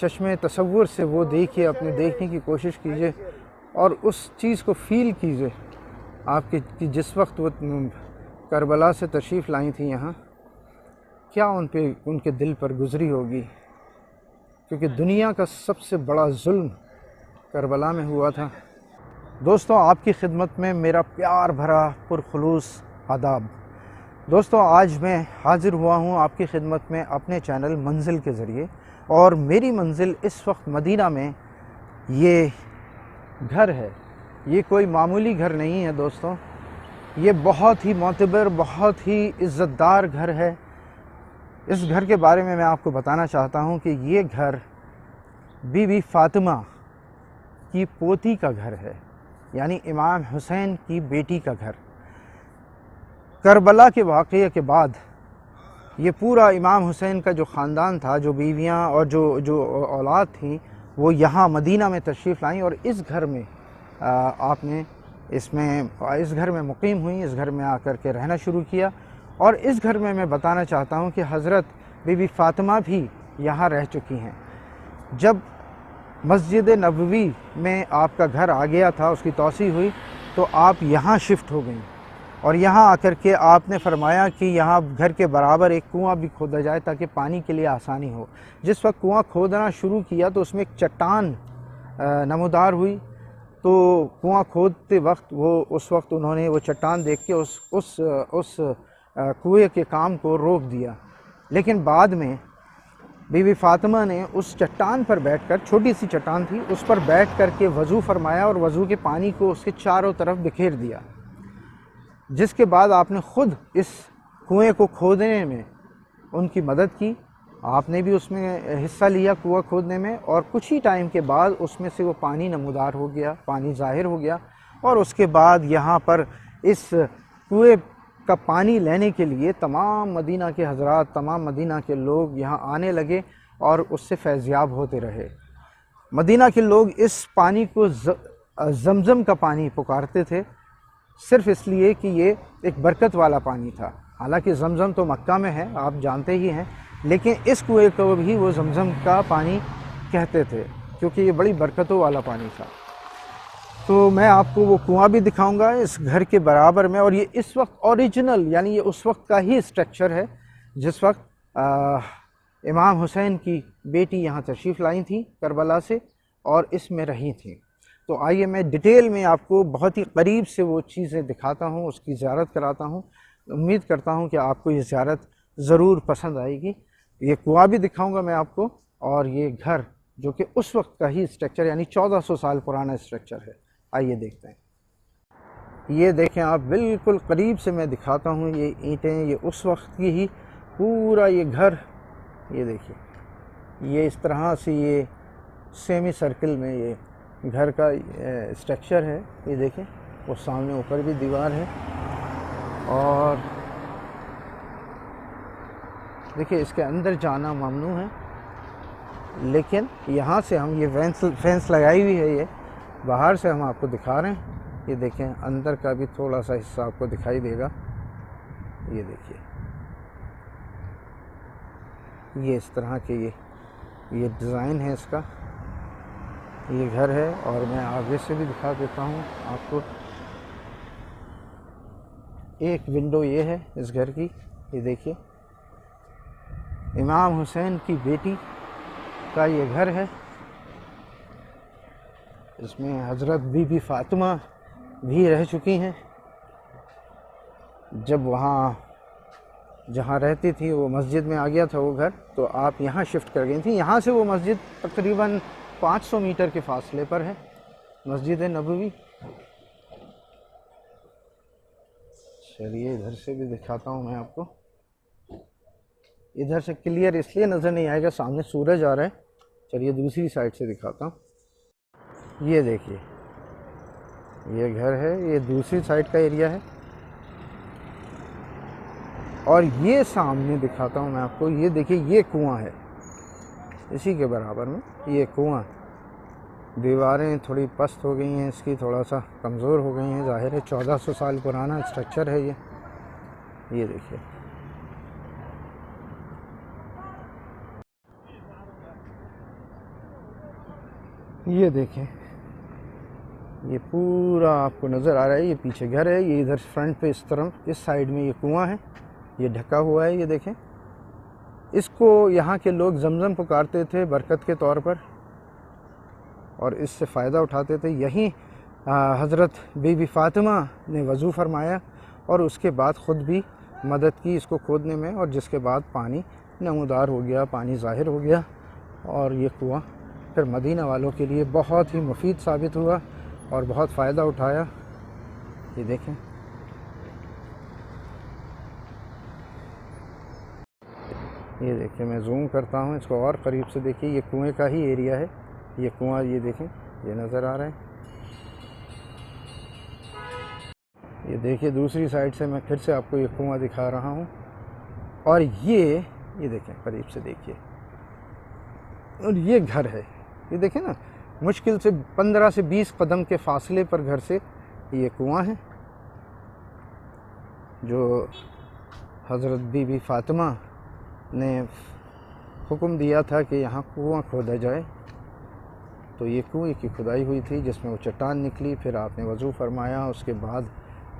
چشمے تصور سے وہ دیکھیے، اپنے دیکھنے کی کوشش کیجئے اور اس چیز کو فیل کیجئے آپ کی جس وقت وہ کربلا سے تشریف لائی تھیں یہاں، کیا ان کے دل پر گزری ہوگی، کیونکہ دنیا کا سب سے بڑا ظلم کربلا میں ہوا تھا۔ دوستو، آپ کی خدمت میں میرا پیار بھرا پرخلوص آداب۔ دوستو، آج میں حاضر ہوا ہوں آپ کی خدمت میں اپنے چینل منزل کے ذریعے، اور میری منزل اس وقت مدینہ میں یہ گھر ہے۔ یہ کوئی معمولی گھر نہیں ہے دوستو، یہ بہت ہی معتبر، بہت ہی عزت دار گھر ہے۔ اس گھر کے بارے میں آپ کو بتانا چاہتا ہوں کہ یہ گھر بی بی فاطمہ کی پوتی کا گھر ہے، یعنی امام حسین کی بیٹی کا گھر۔ کربلا کے واقعے کے بعد یہ پورا امام حسین کا جو خاندان تھا، جو بیویاں اور جو اولاد تھیں، وہ یہاں مدینہ میں تشریف لائیں اور اس گھر میں آپ نے اس گھر میں مقیم ہوئیں، اس گھر میں آ کر کے رہنا شروع کیا۔ اور اس گھر میں بتانا چاہتا ہوں کہ حضرت بی بی فاطمہ بھی یہاں رہ چکی ہیں۔ جب مسجد نبوی میں آپ کا گھر آ گیا تھا، اس کی توسیع ہوئی، تو آپ یہاں شفٹ ہو گئیں، اور یہاں آ کر کے آپ نے فرمایا کہ یہاں گھر کے برابر ایک کنواں بھی کھودا جائے تاکہ پانی کے لیے آسانی ہو۔ جس وقت کنواں کھودنا شروع کیا تو اس میں ایک چٹان نمودار ہوئی، تو کنواں کھودتے وقت اس وقت انہوں نے وہ چٹان دیکھ کے اس کنویں کے کام کو روک دیا۔ لیکن بعد میں بی بی فاطمہ نے اس چٹان پر بیٹھ کر، چھوٹی سی چٹان تھی، اس پر بیٹھ کر کے وضو فرمایا اور وضو کے پانی کو اس کے چاروں طرف بکھیر دیا، جس کے بعد آپ نے خود اس کنویں کو کھودنے میں ان کی مدد کی۔ آپ نے بھی اس میں حصہ لیا کنواں کھودنے میں، اور کچھ ہی ٹائم کے بعد اس میں سے وہ پانی نمودار ہو گیا، پانی ظاہر ہو گیا، اور اس کے بعد یہاں پر اس کنویں کا پانی لینے کے لیے تمام مدینہ کے حضرات، تمام مدینہ کے لوگ یہاں آنے لگے اور اس سے فیضیاب ہوتے رہے۔ مدینہ کے لوگ اس پانی کو زمزم کا پانی پکارتے تھے، صرف اس لیے کہ یہ ایک برکت والا پانی تھا۔ حالانکہ زمزم تو مکہ میں ہے، آپ جانتے ہی ہیں، لیکن اس کنویں کو بھی وہ زمزم کا پانی کہتے تھے، کیونکہ یہ بڑی برکتوں والا پانی تھا۔ تو میں آپ کو وہ کنواں بھی دکھاؤں گا اس گھر کے برابر میں، اور یہ اس وقت اوریجنل، یعنی یہ اس وقت کا ہی اسٹرکچر ہے جس وقت امام حسین کی بیٹی یہاں تشریف لائی تھیں کربلا سے اور اس میں رہی تھیں۔ تو آئیے میں ڈیٹیل میں آپ کو بہت ہی قریب سے وہ چیزیں دکھاتا ہوں، اس کی زیارت کراتا ہوں۔ امید کرتا ہوں کہ آپ کو یہ زیارت ضرور پسند آئے گی۔ یہ کنواں بھی دکھاؤں گا میں آپ کو، اور یہ گھر جو کہ اس وقت کا ہی اسٹرکچر، یعنی 1400 سال پرانا اسٹرکچر ہے۔ آئیے دیکھتے ہیں۔ یہ دیکھیں آپ، بالکل قریب سے میں دکھاتا ہوں، یہ اینٹیں، یہ اس وقت کی ہی پورا یہ گھر، یہ دیکھیے، یہ اس طرح سے یہ سیمی سرکل میں یہ گھر کا اسٹرکچر ہے۔ یہ دیکھیں، وہ سامنے اوپر بھی دیوار ہے، اور دیکھیں اس کے اندر جانا ممنوع ہے، لیکن یہاں سے ہم، یہ فینس لگائی ہوئی ہے، یہ باہر سے ہم آپ کو دکھا رہے ہیں۔ یہ دیکھیں اندر کا بھی تھوڑا سا حصہ آپ کو دکھائی دے گا۔ یہ دیکھیے، یہ اس طرح کے یہ ڈیزائن ہے اس کا، یہ گھر ہے۔ اور میں آگے سے بھی دکھا دیتا ہوں آپ کو۔ ایک ونڈو یہ ہے اس گھر کی، یہ دیکھیے، امام حسین کی بیٹی کا یہ گھر ہے۔ اس میں حضرت بی بی فاطمہ بھی رہ چکی ہیں۔ جب جہاں رہتی تھی وہ مسجد میں آ گیا تھا وہ گھر، تو آپ یہاں شفٹ کر گئی تھیں۔ یہاں سے وہ مسجد تقریباً 500 میٹر کے فاصلے پر ہے، مسجد نبوی۔ چلیے ادھر سے بھی دکھاتا ہوں میں آپ کو۔ ادھر سے کلیئر اس لیے نظر نہیں آئے گا، سامنے سورج آ رہا ہے۔ چلیے دوسری سائڈ سے دکھاتا ہوں۔ یہ دیکھیے، یہ گھر ہے، یہ دوسری سائڈ کا ایریا ہے، اور یہ سامنے دکھاتا ہوں میں آپ کو۔ یہ دیکھیے، یہ کنواں ہے، اسی کے برابر میں یہ کنواں۔ دیواریں تھوڑی پست ہو گئی ہیں، اس کی تھوڑا سا کمزور ہو گئی ہیں، ظاہر ہے 1400 سال پرانا اسٹرکچر ہے یہ دیکھیے۔ یہ دیکھیں، یہ پورا آپ کو نظر آ رہا ہے، یہ پیچھے گھر ہے، یہ ادھر فرنٹ پہ اس طرف اس سائیڈ میں یہ کنواں ہے، یہ ڈھکا ہوا ہے، یہ دیکھیں۔ اس کو یہاں کے لوگ زمزم پکارتے تھے برکت کے طور پر، اور اس سے فائدہ اٹھاتے تھے۔ یہیں حضرت بی بی فاطمہ نے وضو فرمایا اور اس کے بعد خود بھی مدد کی اس کو کھودنے میں، اور جس کے بعد پانی نمودار ہو گیا، پانی ظاہر ہو گیا، اور یہ کنواں پھر مدینہ والوں کے لیے بہت ہی مفید ثابت ہوا اور بہت فائدہ اٹھایا۔ یہ دیکھیں، یہ دیکھیں، میں زوم کرتا ہوں اس کو اور قریب سے دیکھیے، یہ کنویں کا ہی ایریا ہے، یہ کنواں یہ دیکھیں، یہ نظر آ رہا ہے۔ یہ دیکھیے دوسری سائڈ سے میں پھر سے آپ کو یہ کنواں دکھا رہا ہوں، اور یہ دیکھیں قریب سے دیکھیے، اور یہ گھر ہے، یہ دیکھیں نا، مشکل سے 15 سے 20 قدم کے فاصلے پر گھر سے یہ کنواں ہے جو حضرت بی بی فاطمہ نے حکم دیا تھا کہ یہاں کنواں کھودا جائے، تو یہ کنویں کی کھدائی ہوئی تھی جس میں وہ چٹان نکلی، پھر آپ نے وضو فرمایا، اس کے بعد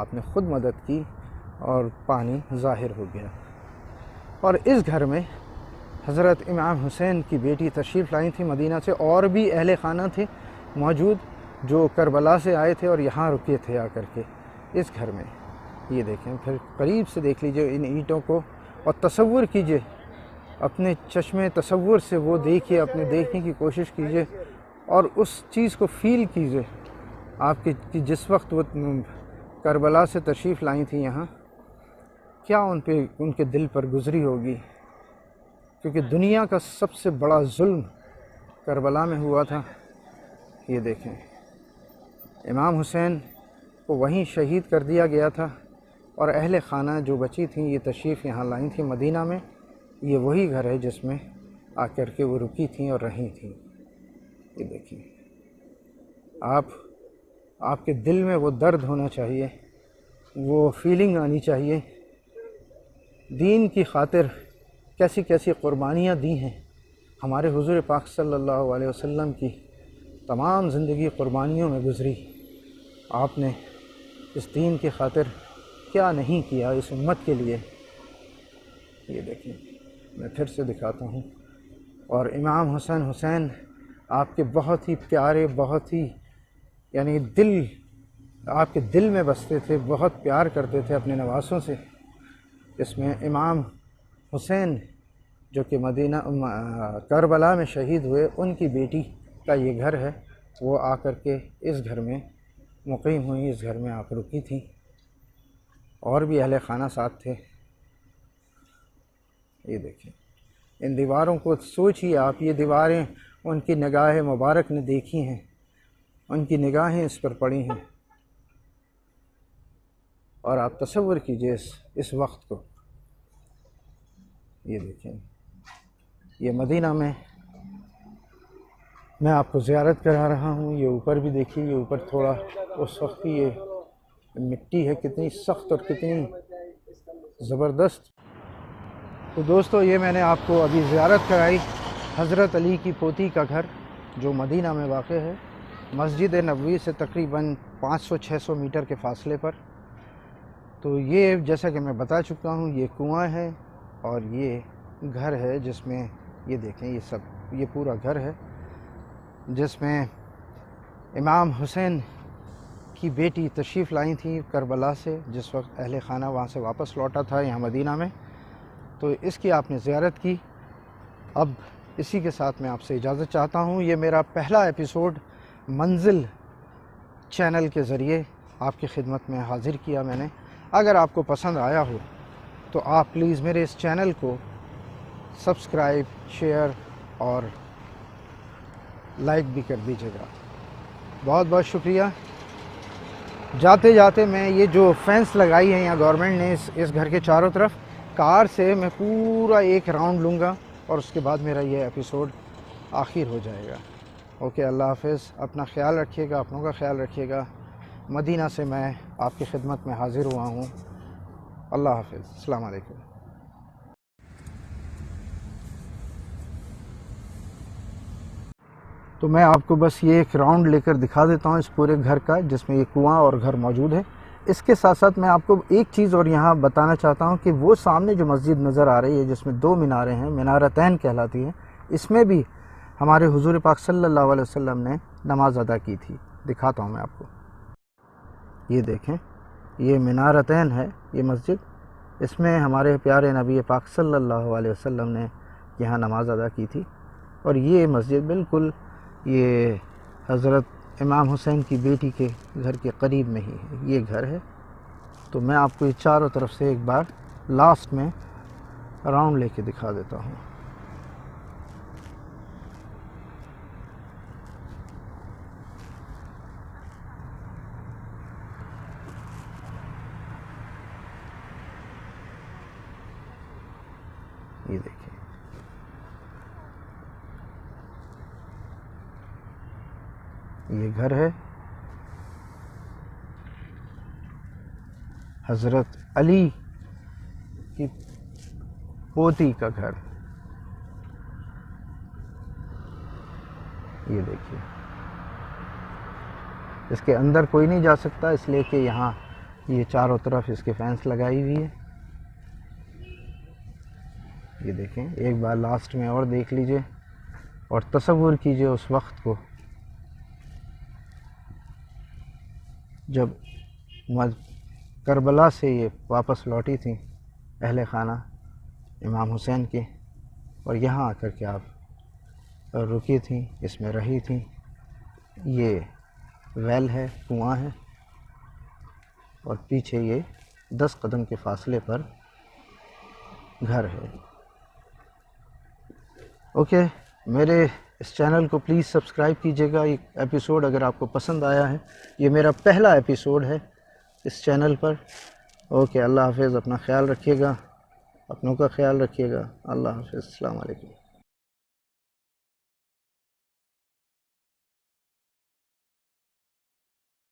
آپ نے خود مدد کی اور پانی ظاہر ہو گیا۔ اور اس گھر میں حضرت امام حسین کی بیٹی تشریف لائی تھی مدینہ سے، اور بھی اہل خانہ تھے موجود جو کربلا سے آئے تھے اور یہاں رکے تھے آ کر کے اس گھر میں۔ یہ دیکھیں، پھر قریب سے دیکھ لیجئے ان اینٹوں کو، اور تصور کیجئے، اپنے چشمے تصور سے وہ دیکھیے، اپنے دیکھنے کی کوشش کیجئے اور اس چیز کو فیل کیجئے آپ کی جس وقت وہ کربلا سے تشریف لائی تھی یہاں، کیا ان کے دل پر گزری ہوگی، کیونکہ دنیا کا سب سے بڑا ظلم کربلا میں ہوا تھا۔ یہ دیکھیں، امام حسین کو وہیں شہید کر دیا گیا تھا، اور اہل خانہ جو بچی تھیں یہ تشریف یہاں لائی تھیں مدینہ میں، یہ وہی گھر ہے جس میں آ کر کے وہ رکی تھیں اور رہی تھیں۔ یہ دیکھیں، آپ کے دل میں وہ درد ہونا چاہیے، وہ فیلنگ آنی چاہیے، دین کی خاطر کیسی کیسی قربانیاں دی ہیں ہمارے حضور پاک صلی اللہ علیہ وسلم کی تمام زندگی قربانیوں میں گزری، آپ نے اس دین کی خاطر کیا نہیں کیا اس امت کے لیے۔ یہ دیکھیں، میں پھر سے دکھاتا ہوں، اور امام حسین آپ کے بہت ہی پیارے، بہت ہی یعنی آپ کے دل میں بستے تھے، بہت پیار کرتے تھے اپنے نواسوں سے۔ اس میں امام حسین جو کہ کربلا میں شہید ہوئے، ان کی بیٹی کا یہ گھر ہے، وہ آ کر کے اس گھر میں مقیم ہوئی، اس گھر میں آپ رکی تھیں، اور بھی اہل خانہ ساتھ تھے۔ یہ دیکھیں، ان دیواروں کو سوچیے آپ، یہ دیواریں ان کی نگاہ مبارک نے دیکھی ہیں، ان کی نگاہیں اس پر پڑی ہیں، اور آپ تصور کیجئے اس وقت کو۔ یہ دیکھیں، یہ مدینہ میں آپ کو زیارت کرا رہا ہوں، یہ اوپر بھی دیکھیے، یہ اوپر تھوڑا اس وقت کی یہ مٹی ہے، کتنی سخت اور کتنی زبردست۔ تو دوستو، یہ میں نے آپ کو ابھی زیارت کرائی حضرت علی کی پوتی کا گھر جو مدینہ میں واقع ہے، مسجد نبوی سے تقریباً 500-600 میٹر کے فاصلے پر۔ تو یہ جیسا کہ میں بتا چکا ہوں، یہ کنواں ہے اور یہ گھر ہے جس میں یہ دیکھیں، یہ پورا گھر ہے جس میں امام حسین کی بیٹی تشریف لائی تھی کربلا سے، جس وقت اہل خانہ وہاں سے واپس لوٹا تھا یہاں مدینہ میں، تو اس کی آپ نے زیارت کی۔ اب اسی کے ساتھ میں آپ سے اجازت چاہتا ہوں۔ یہ میرا پہلا ایپیسوڈ منزل چینل کے ذریعے آپ کی خدمت میں حاضر کیا میں نے۔ اگر آپ کو پسند آیا ہو تو آپ پلیز میرے اس چینل کو سبسکرائب، شیئر اور لائک بھی کر دیجیے گا۔ بہت بہت شکریہ۔ جاتے جاتے میں یہ جو فینس لگائی ہے یہاں گورنمنٹ نے اس گھر کے چاروں طرف، کار سے میں پورا ایک راؤنڈ لوں گا اور اس کے بعد میرا یہ ایپیسوڈ آخر ہو جائے گا۔ اوکے، اللہ حافظ، اپنا خیال رکھیے گا، اپنوں کا خیال رکھیے گا۔ مدینہ سے میں آپ کی خدمت میں حاضر ہوا ہوں۔ اللہ حافظ، السلام علیکم۔ تو میں آپ کو بس یہ ایک راؤنڈ لے کر دکھا دیتا ہوں اس پورے گھر کا، جس میں یہ کنواں اور گھر موجود ہے۔ اس کے ساتھ ساتھ میں آپ کو ایک چیز اور یہاں بتانا چاہتا ہوں کہ وہ سامنے جو مسجد نظر آ رہی ہے جس میں 2 میناریں ہیں، منارتین کہلاتی ہیں، اس میں بھی ہمارے حضور پاک صلی اللہ علیہ وسلم نے نماز ادا کی تھی۔ دکھاتا ہوں میں آپ کو، یہ دیکھیں، یہ منارتین ہے یہ مسجد، اس میں ہمارے پیارے نبی پاک صلی اللہ علیہ وسلم نے یہاں نماز ادا کی تھی۔ اور یہ مسجد بالکل یہ حضرت امام حسین کی بیٹی کے گھر کے قریب میں ہی ہے، یہ گھر ہے۔ تو میں آپ کو یہ چاروں طرف سے ایک بار لاسٹ میں راؤنڈ لے کے دکھا دیتا ہوں۔ یہ دیکھیں، یہ گھر ہے حضرت علی کی پوتی کا گھر۔ یہ دیکھیے، اس کے اندر کوئی نہیں جا سکتا، اس لیے کہ یہاں یہ چاروں طرف اس کے فینس لگائی ہوئی ہے۔ یہ دیکھیں، ایک بار لاسٹ میں اور دیکھ لیجئے اور تصور کیجئے اس وقت کو جب کربلا سے یہ واپس لوٹی تھیں اہل خانہ امام حسین کے، اور یہاں آ کر کے آپ رکی تھیں، اس میں رہی تھیں۔ یہ ویل ہے، کنواں ہے، اور پیچھے یہ 10 قدم کے فاصلے پر گھر ہے۔ اوکے، میرے اس چینل کو پلیز سبسکرائب کیجیے گا۔ یہ ایپیسوڈ اگر آپ کو پسند آیا ہے، یہ میرا پہلا ایپیسوڈ ہے اس چینل پر۔ اوکے، اللہ حافظ، اپنا خیال رکھیے گا، اپنوں کا خیال رکھیے گا۔ اللہ حافظ، السلام علیکم۔